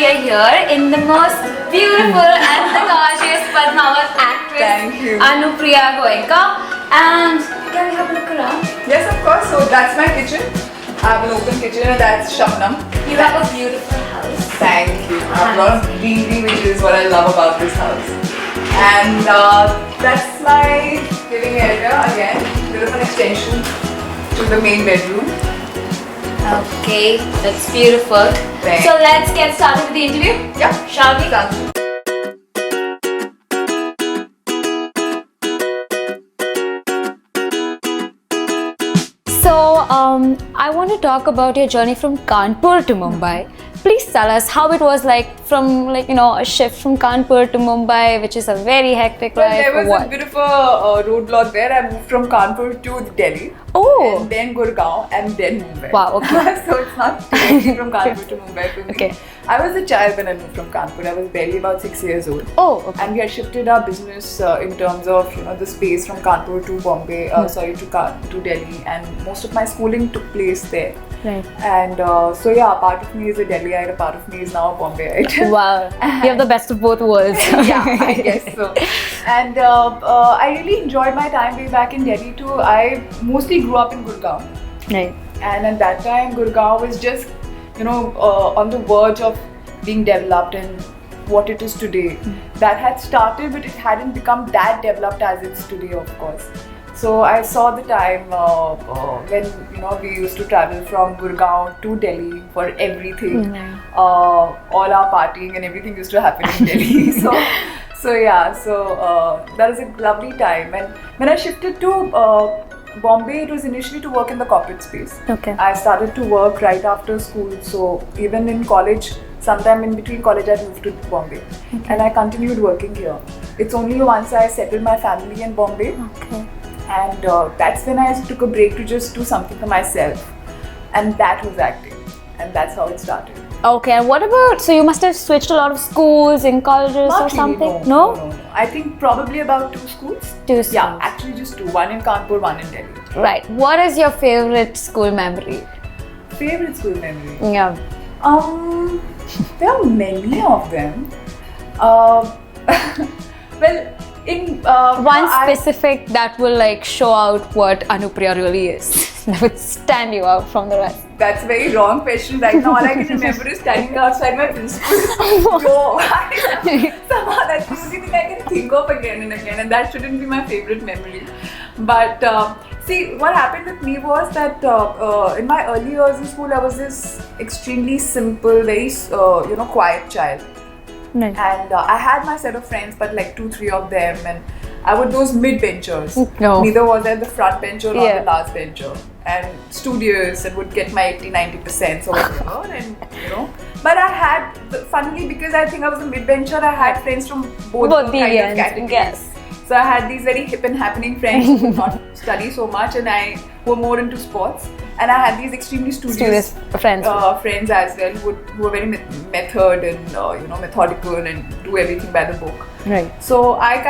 we are here in the most beautiful and the gorgeous Padmavat actress, Thank you. Anupriya Goenka. And can we have a look around? Yes, of course. So that's my kitchen. I have an open kitchen and that's Shabnam. You have a beautiful house. Thank you. I have a lot of greenery, which is what I love about this house. And that's my living area again. Bit of an extension to the main bedroom. Okay, that's beautiful. Thanks. So let's get started with the interview. Yeah, Shall we? done. So, I want to talk about your journey from Kanpur to Mumbai. Please tell us how it was like from a shift from Kanpur to Mumbai, which is a very hectic Well, life. there was a bit of a roadblock there. I moved from Kanpur to Delhi. Oh. And then Gurgaon and then Mumbai. Wow, okay. So it's not directly from Kanpur to Mumbai for me. Okay. I was a child when I moved from Kanpur. I was barely about 6 years old. Oh, okay. And we had shifted our business in terms of the space from Kanpur to Bombay, to Delhi, and most of my schooling took place there. Right. And so yeah, a part of me is a Delhiite, a part of me is now a Bombayite. Wow, you have the best of both worlds. Yeah, I guess so. And I really enjoyed my time way back in Delhi too. I mostly grew up in Gurgaon. Right. And at that time, Gurgaon was just, on the verge of being developed and what it is today. That had started, but it hadn't become that developed as it's today, of course. So I saw the time when we used to travel from Gurgaon to Delhi for everything. All our partying and everything used to happen in Delhi. So that was a lovely time. And when I shifted to Bombay, it was initially to work in the corporate space. Okay. I started to work right after school. So even in college, sometime in between college, I moved to Bombay. Okay. And I continued working here. It's only once I settled my family in Bombay. Okay. And that's when I took a break to just do something for myself. And that was acting. And that's how it started. Okay, and what about, so you must have switched a lot of schools and colleges Not or really, something? No. I think probably about 2 schools. 2 schools. Yeah, actually just 2. One in Kanpur, one in Delhi. Right. What is your favorite school memory? Favorite school memory? Yeah. There are many of them. Well, in one specific that will show out what Anupriya really is. That would stand you out from the rest. That's a very wrong question right now. All I can remember is standing outside my principal's door. Somehow that's the only thing I can think of again and again, and that shouldn't be my favorite memory. But see, what happened with me was that in my early years in school, I was this extremely simple, very quiet child. Right. And I had my set of friends, but 2-3 of them, and I was those mid-benchers. No. Neither was I the front bencher nor Yeah. the last bencher. And studious and would get my 80-90% or whatever. And but I had, funnily, because I think I was a mid-bencher, I had friends from both the kind of ends, categories. yes. So I had these very hip and happening friends who would not study so much, and I were more into sports. And I had these extremely studious friends. Friends as well who were very method and methodical and do everything by the book. Right. So I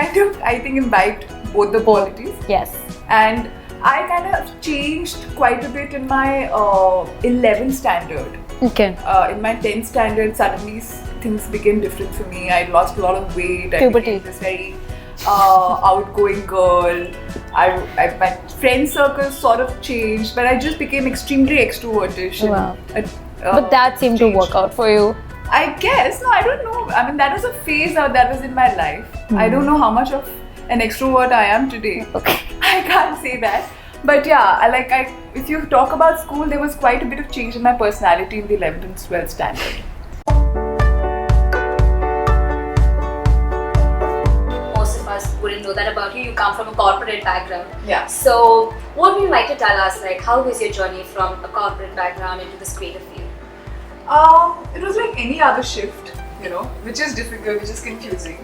think imbibed both the qualities. Yes. And I kind of changed quite a bit in my 11th standard. Okay. In my 10th standard, suddenly things became different for me. I lost a lot of weight. Puberty. I became this very outgoing girl. My friend circle sort of changed, but I just became extremely extrovertish. Wow. But that seemed to work out for you. I guess. No, I don't know. I mean, that was a phase that was in my life. I don't know how much of an extrovert I am today. Okay. I can't say that. But yeah, if you talk about school, there was quite a bit of change in my personality in the 11th and 12th standard. Most of us wouldn't know that about you. You come from a corporate background. Yeah. So, what would you like to tell us? How was your journey from a corporate background into this creative field? It was like any other shift, which is difficult, which is confusing.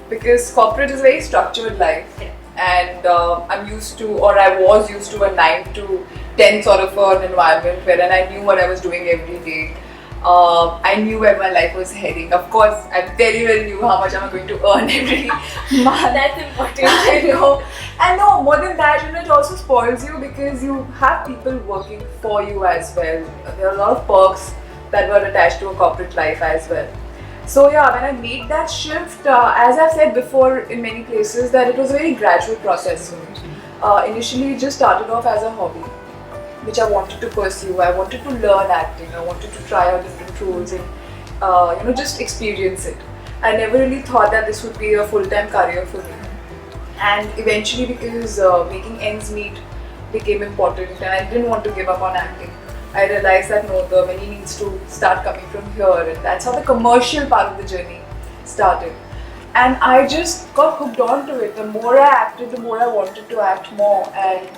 Because corporate is a very structured life. Yeah. And I was used to a 9 to 10 sort of an environment wherein I knew what I was doing every day. I knew where my life was heading. Of course, I very well knew how much I'm going to earn every month. That's important. I know. And no, more than that, it also spoils you because you have people working for you as well. There are a lot of perks that were attached to a corporate life as well. So yeah, when I made that shift, as I've said before in many places, that it was a very gradual process for me. Initially, it just started off as a hobby, which I wanted to pursue. I wanted to learn acting. I wanted to try out different roles and just experience it. I never really thought that this would be a full-time career for me. And eventually, because making ends meet became important, and I didn't want to give up on acting, I realized that no, the money needs to start coming from here, and that's how the commercial part of the journey started. And I just got hooked onto it. The more I acted, the more I wanted to act more. And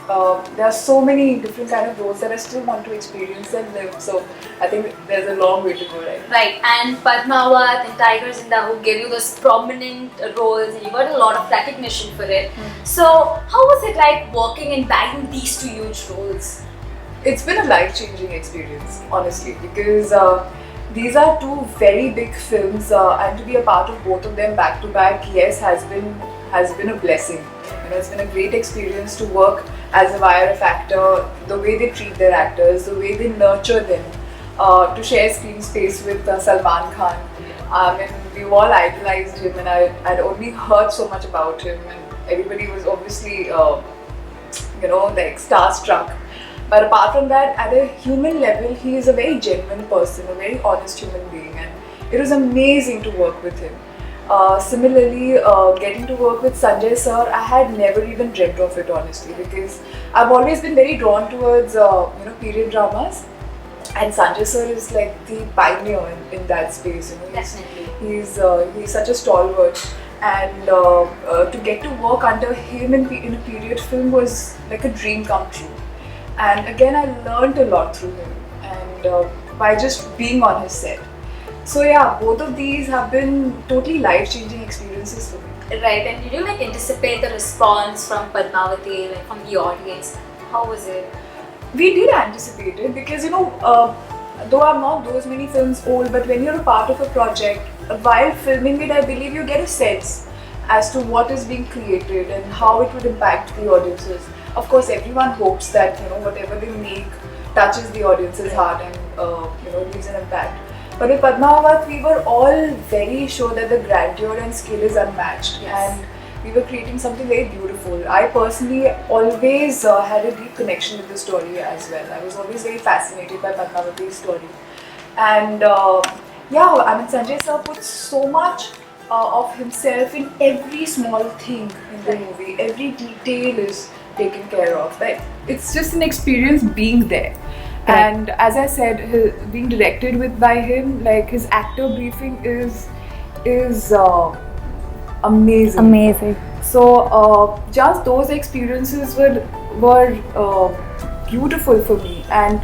there are so many different kind of roles that I still want to experience and live. So I think there's a long way to go, right? Right, and Padmavat and Tiger Zinda, who gave you those prominent roles, and you got a lot of recognition for it. So how was it like working and bagging these two huge roles? It's been a life-changing experience, honestly, because these are two very big films, and to be a part of both of them back to back, yes, has been a blessing. It's been a great experience to work as a YRF actor, the way they treat their actors, the way they nurture them, to share screen space with Salman Khan. And we've all idolized him, and I'd only heard so much about him, and everybody was obviously, like starstruck. But apart from that, at a human level, he is a very genuine person, a very honest human being, and it was amazing to work with him. Similarly, getting to work with Sanjay sir, I had never even dreamt of it, honestly, because I've always been very drawn towards period dramas, and Sanjay sir is like the pioneer in that space. Definitely. He's such a stalwart, and to get to work under him in a period film was like a dream come true. And again, I learned a lot through him, and by just being on his set. So yeah, both of these have been totally life-changing experiences for me. Right, and did you like anticipate the response from Padmavati, like from the audience? How was it? We did anticipate it because though I'm not those many films old, but when you're a part of a project, while filming it, I believe you get a sense as to what is being created and how it would impact the audiences. Of course, everyone hopes that whatever they make touches the audience's heart and leaves an impact. But with Padmavat, we were all very sure that the grandeur and skill is unmatched, and we were creating something very beautiful. I personally always had a deep connection with the story as well. I was always very fascinated by Padmavati's story, and Sanjay sir put so much of himself in every small thing in the movie. Every detail is taken care of. Like, it's just an experience being there. And as I said, being directed by him, like his actor briefing is amazing. Amazing. So just those experiences were beautiful for me. And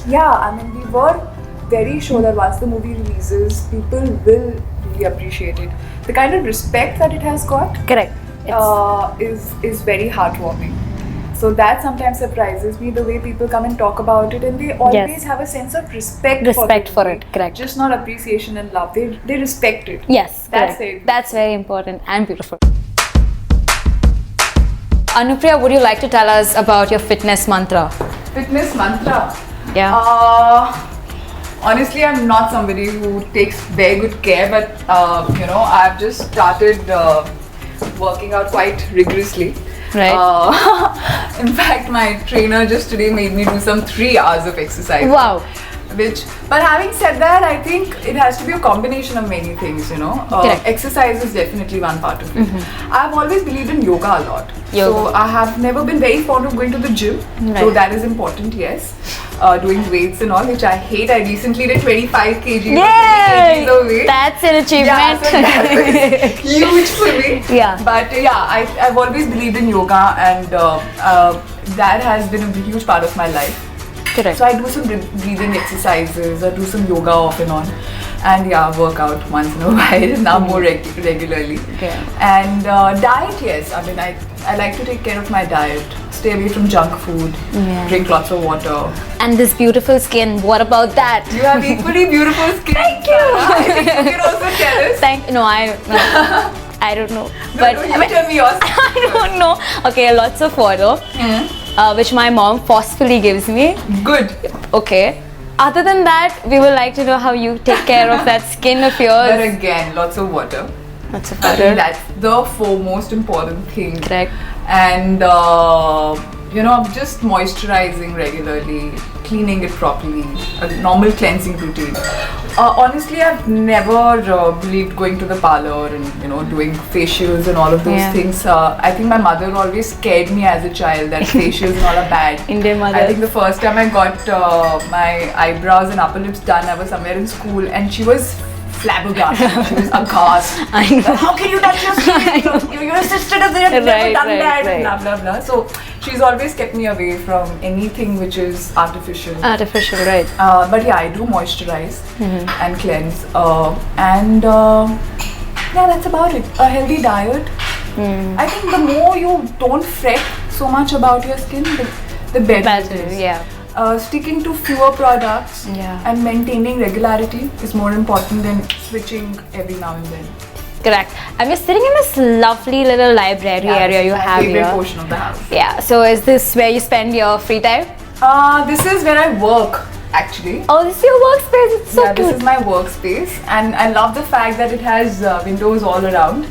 we were very sure that once the movie releases, people will really appreciate it. The kind of respect that it has got, Correct. is very heartwarming. So that sometimes surprises me, the way people come and talk about it, and they always have a sense of respect for it. Correct. Just not appreciation and love. They respect it. Yes, that's very important and beautiful. Anupriya, would you like to tell us about your fitness mantra? Fitness mantra? Yeah. Honestly, I'm not somebody who takes very good care, but I've just started working out quite rigorously. Right. In fact, my trainer just today made me do some 3 hours of exercise. Wow. But having said that, I think it has to be a combination of many things, Exercise is definitely one part of it. Mm-hmm. I've always believed in yoga a lot. So I have never been very fond of going to the gym. Right. So that is important, yes. Doing weights and all, which I hate. I recently did 25 kgs. Yay! Of weight. That's an achievement. Yeah, so that was huge for me. Yeah. But I've always believed in yoga, and that has been a huge part of my life. Correct. So I do some breathing exercises, I do some yoga off and on, and work out once in a while, now more regularly. Okay. And diet, yes, I like to take care of my diet, stay away from junk food, drink lots of water. And this beautiful skin, what about that? You have equally beautiful skin. Thank you. I think you can also tell us. I don't know. You tell me yours. I don't know. Okay, lots of water, which my mom forcefully gives me. Good. Okay. Other than that, we would like to know how you take care of that skin of But yours. again, lots of water. That's a I think that's the foremost important thing. Correct. And I'm just moisturizing regularly, cleaning it properly, a normal cleansing routine. Honestly, I've never believed going to the parlor and doing facials and all of those Yeah. things. I think my mother always scared me as a child that facials and all are bad. Indian mother. I think the first time I got my eyebrows and upper lips done, I was somewhere in school, and she was flabbergasted. She was aghast. I know. How can you touch your skin? Your sister does it. Never Right, done right, that. right. Blah blah blah. So she's always kept me away from anything which is artificial. Artificial, right? But yeah, I do moisturize and cleanse. That's about it. A healthy diet. I think the more you don't fret so much about your skin, the better it is. Yeah. Sticking to fewer products Yeah. and maintaining regularity is more important than switching every now and then. Correct. And we're sitting in this lovely little library area you This is my have favorite here. portion of the house. Yeah. So is this where you spend your free time? This is where I work actually. Oh, this is your workspace. It's so Yeah, cute. this is my workspace, and I love the fact that it has windows all around.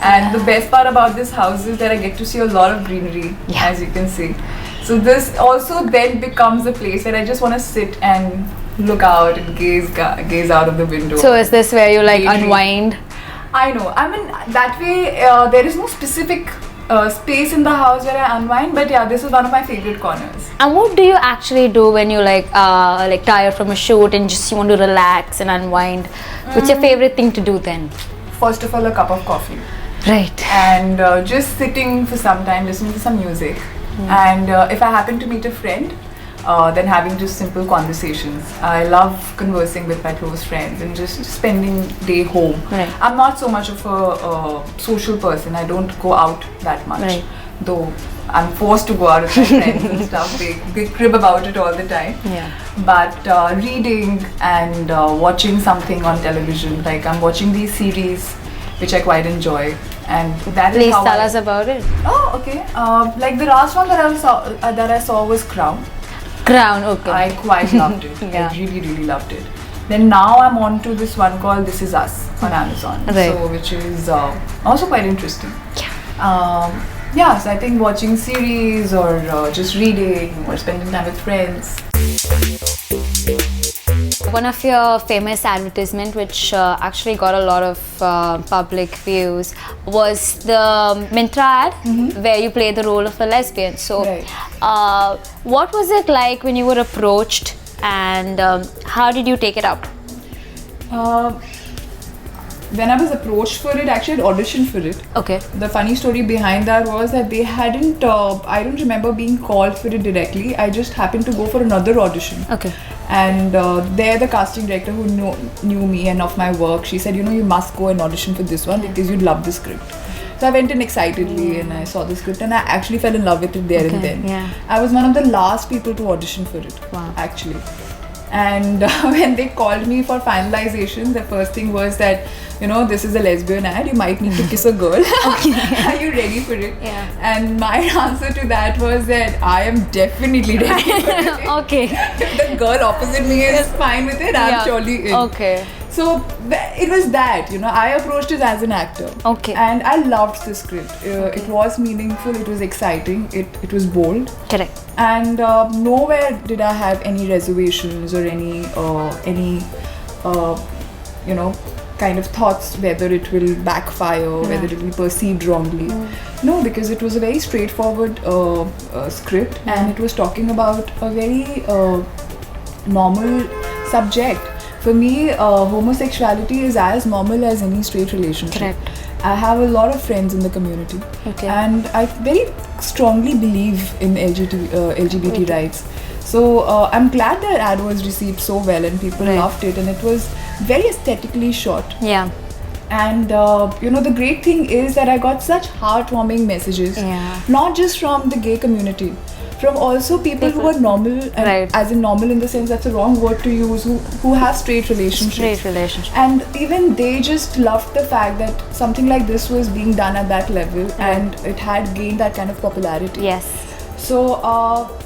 And the best part about this house is that I get to see a lot of greenery, Yeah. as you can see. So this also then becomes a place where I just want to sit and look out and gaze out of the window. So is this where you like Daydream. unwind? I know. I mean, that way there is no specific space in the house where I unwind, but yeah, this is one of my favorite corners. And what do you actually do when you like tired from a shoot and just you want to relax and unwind? What's your favorite thing to do then? First of all, a cup of coffee. Right. And just sitting for some time, listening to some music. And if I happen to meet a friend, then having just simple conversations. I love conversing with my close friends and just spending day home. Right. I'm not so much of a social person. I don't go out that much. Right. Though I'm forced to go out with my friends and stuff. They crib about it all the time. Yeah. But reading and watching something on television, like I'm watching these series which I quite enjoy, and that is Please how tell I- us about it. Oh, okay. Like the last one that I saw was Crown. Crown. Okay. I quite loved it. Yeah. I really loved it. Then now I'm on to this one called This Is Us on Amazon. Right. So which is also quite interesting. Yeah. So I think watching series or just reading or spending time with friends. One of your famous advertisement, which actually got a lot of public views, was the Myntra ad where you play the role of a lesbian. So, Right. what was it like when you were approached, and how did you take it up? When I was approached for it, actually I had auditioned for it. Okay. The funny story behind that was that they hadn't, I don't remember being called for it directly. I just happened to go for another audition. Okay. And there the casting director who knew me and of my work, she said, you must go and audition for this one because you'd love the script. So I went in excitedly and I saw the script and I actually fell in love with it there and then. yeah. I was one of the last people to audition for it, Wow. actually. And when they called me for finalization, the first thing was that, this is a lesbian ad, you might need to kiss a girl. Are you ready for it? Yeah. And my answer to that was that I am definitely ready for it. Okay. If the girl opposite me is fine with it, I'm Yeah. surely in. Okay. So it was that, I approached it as an actor. Okay. And I loved the script. It was meaningful, it was exciting, it was bold. Correct. And nowhere did I have any reservations or any kind of thoughts whether it will backfire, whether it will be perceived wrongly. No, because it was a very straightforward script and it was talking about a very normal subject. For me, homosexuality is as normal as any straight relationship. Correct. I have a lot of friends in the community, Okay. and I very strongly believe in LGBT rights. So I'm glad that ad was received so well and people Right. loved it, and it was very aesthetically shot. Yeah. And the great thing is that I got such heartwarming messages, Yeah. not just from the gay community, from also people who are normal, and Right. as in normal in the sense that's a wrong word to use, who have straight relationships. Straight relationship. And even they just loved the fact that something like this was being done at that level and it had gained that kind of popularity. Yes. So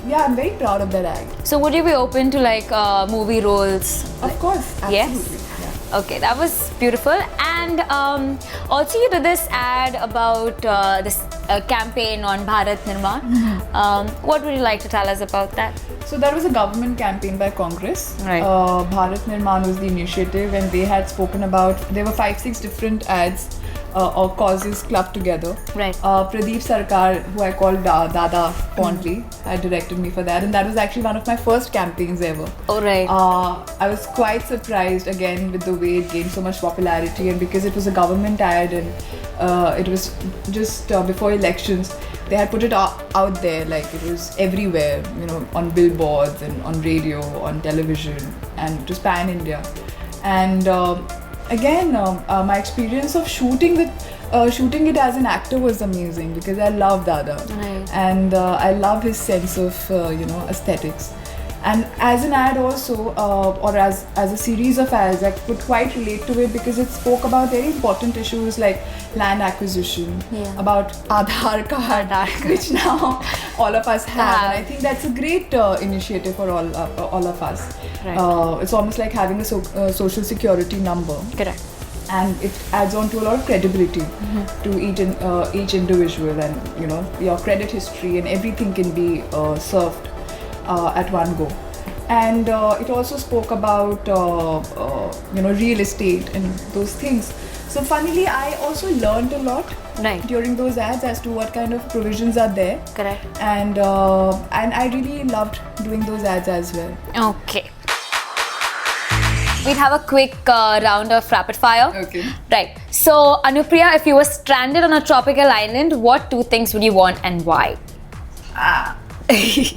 yeah, I'm very proud of that ad. So would you be open to like movie roles? Of course, Yes? absolutely. Yeah. Okay, that was beautiful. And also you did this ad about this campaign on Bharat Nirman. What would you like to tell us about that? So that was a government campaign by Congress. Right. Bharat Nirman was the initiative, and they had spoken about, there were 5-6 different ads or causes clubbed together. Right. Pradeep Sarkar, who I called Dada fondly, had directed me for that, and that was actually one of my first campaigns ever. Oh, right. I was quite surprised again with the way it gained so much popularity, and because it was a government ad and it was just before elections, they had put it out there, like it was everywhere, you know, on billboards and on radio, on television, and it was pan India. And again, my experience of shooting it as an actor was amazing, because I love Dada, Right. and I love his sense of aesthetics. And as an ad also, or as a series of ads, I could quite relate to it, because it spoke about very important issues like land acquisition, Yeah. about Aadhaar card, which now all of us have. And I think that's a great initiative for all of us. Right. It's almost like having a social security number, Correct. and it adds on to a lot of credibility to each individual, and you know, your credit history and everything can be served at one go. And it also spoke about real estate and those things. So funnily, I also learned a lot Right. during those ads as to what kind of provisions are there, Correct. and I really loved doing those ads as well. Okay. We'd have a quick round of rapid fire. Okay. Right. So, Anupriya, if you were stranded on a tropical island, what 2 things would you want and why? Tea.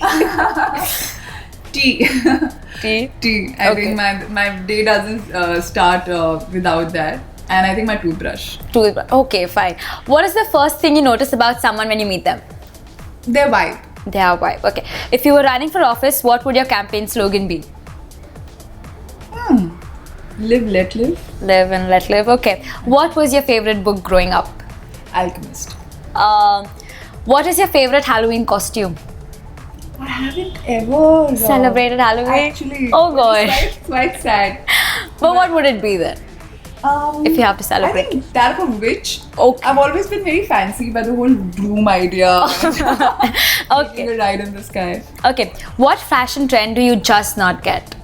Tea. Tea. I Okay. think my day doesn't start without that. And I think my toothbrush. Okay, fine. What is the first thing you notice about someone when you meet them? Their vibe. Their vibe. Okay. If you were running for office, what would your campaign slogan be? Live, let live. Live and let live. Okay. What was your favorite book growing up? Alchemist. What is your favorite Halloween costume? I haven't ever Celebrated Halloween? Actually. Oh god. It's quite sad. But what would it be then? If you have to celebrate. I think that of a witch. Okay. I've always been very fancy by the whole broom idea. Okay. Taking a ride in the sky. Okay. What fashion trend do you just not get?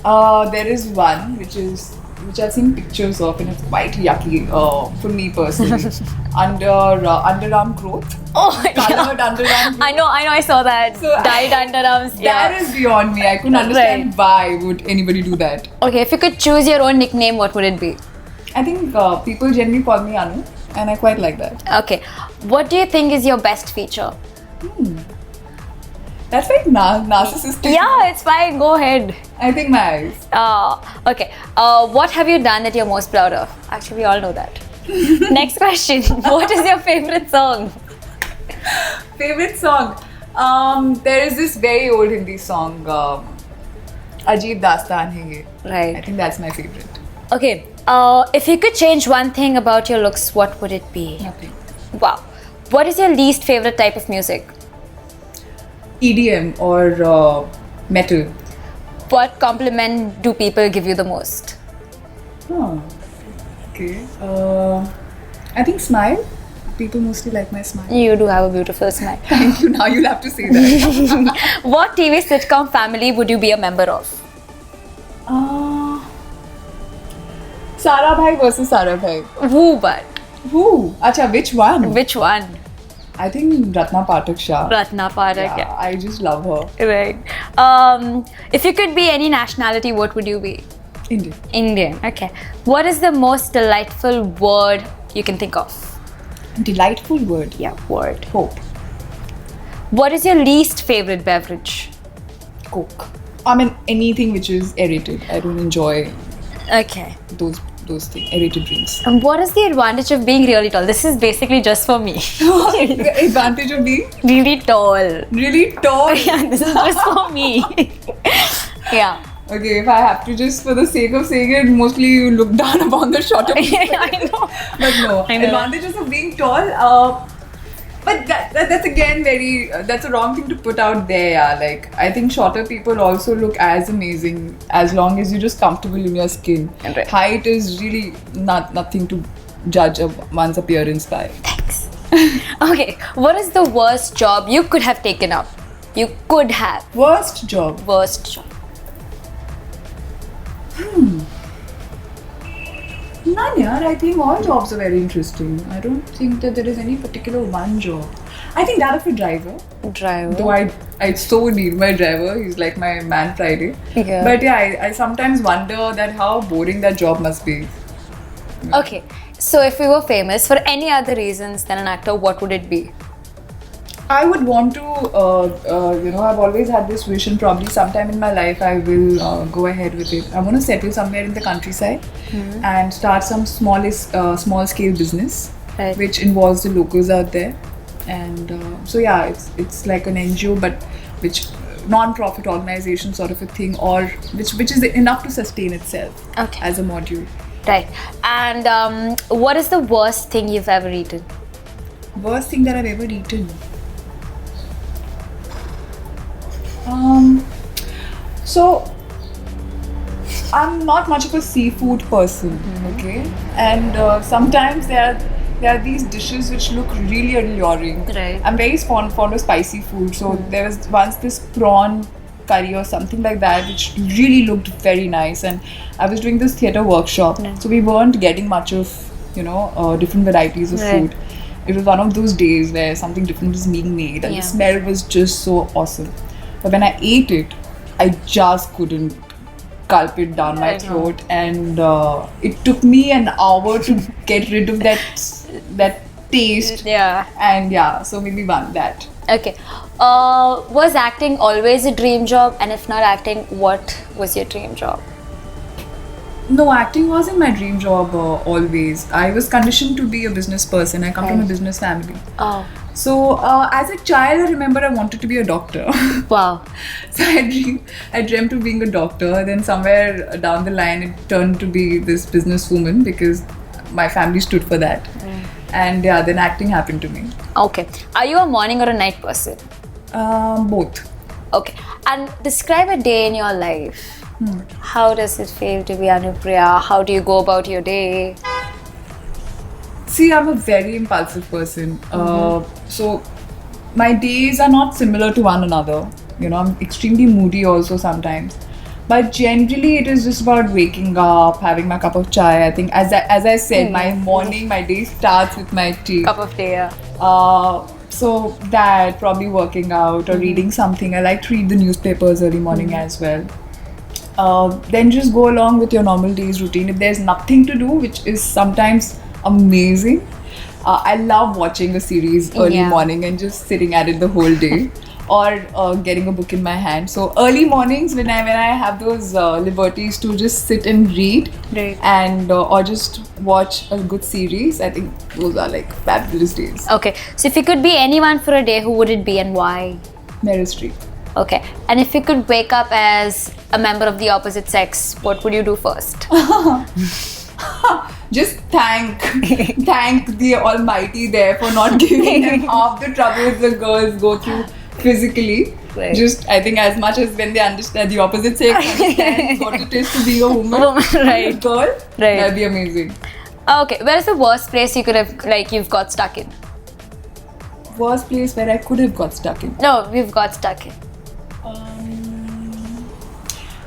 There is one which I've seen pictures of, and it's quite yucky for me personally. Underarm growth. Oh, Colored underarm growth. I know, I saw that. So Dyed underarms. That is beyond me. I couldn't understand why would anybody do that. Okay, if you could choose your own nickname, what would it be? I think people generally call me Anu, and I quite like that. Okay. What do you think is your best feature? That's like narcissistic. Yeah, it's fine. Go ahead. I think my eyes. Okay. What have you done that you're most proud of? Actually, we all know that. Next question. What is your favorite song? Favorite song? There is this very old Hindi song, Ajeeb Dastaan Hai Ye. Right. I think that's my favorite. Okay. If you could change one thing about your looks, what would it be? Nothing. Wow. What is your least favorite type of music? EDM or metal. What compliment do people give you the most? Okay. I think smile. People mostly like my smile. You do have a beautiful smile. Thank you. Now you'll have to say that. What TV sitcom family would you be a member of? Sara Bhai versus Sara Bhai. Who but? Who? Acha, which one? Which one? I think Ratna Pathak Shah. Ratna Pathak. Yeah, I just love her. Right. If you could be any nationality, what would you be? Indian. Indian. Okay. What is the most delightful word you can think of? Delightful word. Yeah, word. Hope. What is your least favorite beverage? Coke. I mean anything which is aerated. I don't enjoy Okay. those things, aerated drinks. And what is the advantage of being really tall? This is basically just for me. The advantage of being Really tall. really tall. Yeah, this is just for me. Yeah. Okay, if I have to just for the sake of saying it, mostly you look down upon the shorter people. I know. But no, I know. advantages of being tall. But that's again very, that's a wrong thing to put out there, yeah. Like, I think shorter people also look as amazing as long as you're just comfortable in your skin. Right. Height is really nothing to judge one's appearance by. Thanks. Okay, what is the worst job you could have taken up? You could have. Worst job? Worst job. None, yeah. I think all jobs are very interesting. I don't think that there is any particular one job. I think that of a driver. Driver. Though I so need my driver. He's like my man Friday. Yeah. But yeah, I sometimes wonder that how boring that job must be. Okay, so if you were famous for any other reasons than an actor, what would it be? I would want to, I've always had this vision, probably sometime in my life I will go ahead with it. I want to settle somewhere in the countryside and start some small scale business, Right. which involves the locals out there. And so yeah, it's like an NGO, but which non-profit organization sort of a thing, or which is enough to sustain itself Okay. as a module. Right. And what is the worst thing you've ever eaten? Worst thing that I've ever eaten. So I'm not much of a seafood person, okay? And sometimes there are these dishes which look really alluring. Right. I'm very fond of spicy food. So there was once this prawn curry or something like that which really looked very nice, and I was doing this theatre workshop, so we weren't getting much of different varieties of Right. food. It was one of those days where something different was being made, and the smell was just so awesome. But when I ate it, I just couldn't gulp it down my throat, and it took me an hour to get rid of that taste. Yeah. And yeah, so maybe that. Okay. Was acting always a dream job? And if not acting, what was your dream job? No, acting wasn't my dream job always. I was conditioned to be a business person. I come from a business family. Oh. So as a child, I remember I wanted to be a doctor. Wow. So I dreamt of being a doctor. Then somewhere down the line, it turned to be this businesswoman because my family stood for that. And yeah, then acting happened to me. Okay. Are you a morning or a night person? Both. Okay. And describe a day in your life. How does it feel to be Anupriya? How do you go about your day? See, I'm a very impulsive person. So my days are not similar to one another. I'm extremely moody also sometimes. But generally, it is just about waking up, having my cup of chai. I think, as I said, my day starts with my tea. Cup of tea, yeah. So that, probably working out or reading something. I like to read the newspapers early morning as well. Then just go along with your normal day's routine. If there's nothing to do, which is sometimes amazing, I love watching a series early morning and just sitting at it the whole day. Or getting a book in my hand. So early mornings when I have those liberties to just sit and read, Right. and or just watch a good series, I think those are like fabulous days. Okay. So if you could be anyone for a day, who would it be and why? Meryl Streep. Okay. And if you could wake up as a member of the opposite sex, what would you do first? Just thank the Almighty there for not giving them half the troubles the girls go through physically. Right. Just, I think, as much as when they understand the opposite sex understands what it is to be a woman, Right. a girl, Right. that'd be amazing. Okay. Where is the worst place you could have, you've got stuck in? Worst place where I could have got stuck in. No, we've got stuck in.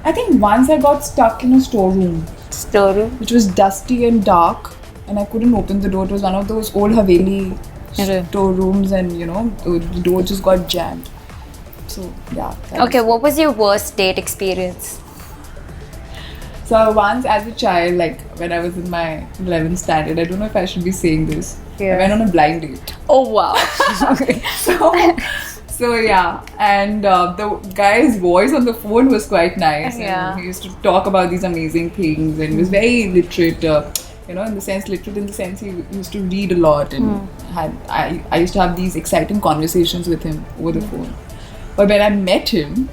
I think once I got stuck in a storeroom, Storeroom. which was dusty and dark, and I couldn't open the door. It was one of those old Haveli storerooms, and the door just got jammed. So yeah. Okay, what was your worst date experience? So once as a child, like when I was in my 11th standard, I don't know if I should be saying this. Yeah. I went on a blind date. Oh wow. So yeah, and the guy's voice on the phone was quite nice. Yeah. And he used to talk about these amazing things, and he was very literate. In the sense he used to read a lot, and I used to have these exciting conversations with him over the phone. But when I met him,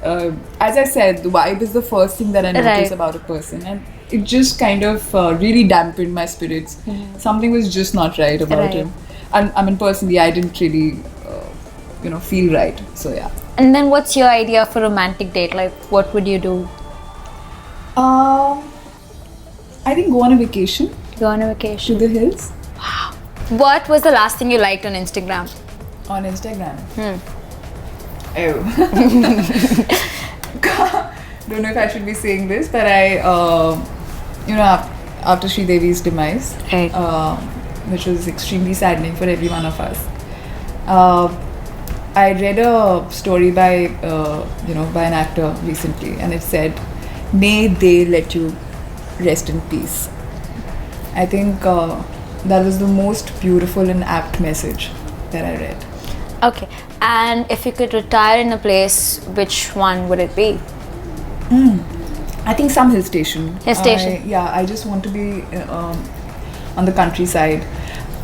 as I said, the vibe is the first thing that I notice about a person, and it just kind of really dampened my spirits. Something was just not right about him. I mean, personally, I didn't really, feel right. So yeah. And then what's your idea for romantic date? Like, what would you do? I think go on a vacation Go on a to vacation. the hills What was the last thing you liked on Instagram? on Instagram. Hmm. Oh. Don't know if I should be saying this, but I, after Sridevi's demise, Right. which was extremely saddening for every one of us, I read a story by, by an actor recently, and it said, "May they let you rest in peace." I think that was the most beautiful and apt message that I read. Okay. And if you could retire in a place, which one would it be? I think some hill station. Hill station. I just want to be on the countryside.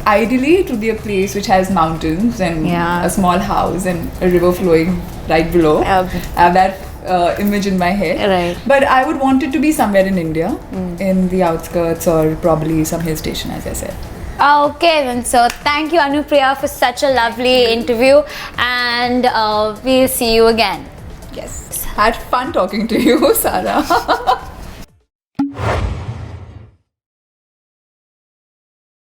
Ideally, it would be a place which has mountains and Yeah. a small house and a river flowing right below. I have that image in my head. Right. But I would want it to be somewhere in India, in the outskirts, or probably some hill station, as I said. Okay, then. So thank you, Anupriya, for such a lovely interview, and we'll see you again. Yes. Had fun talking to you, Sarah.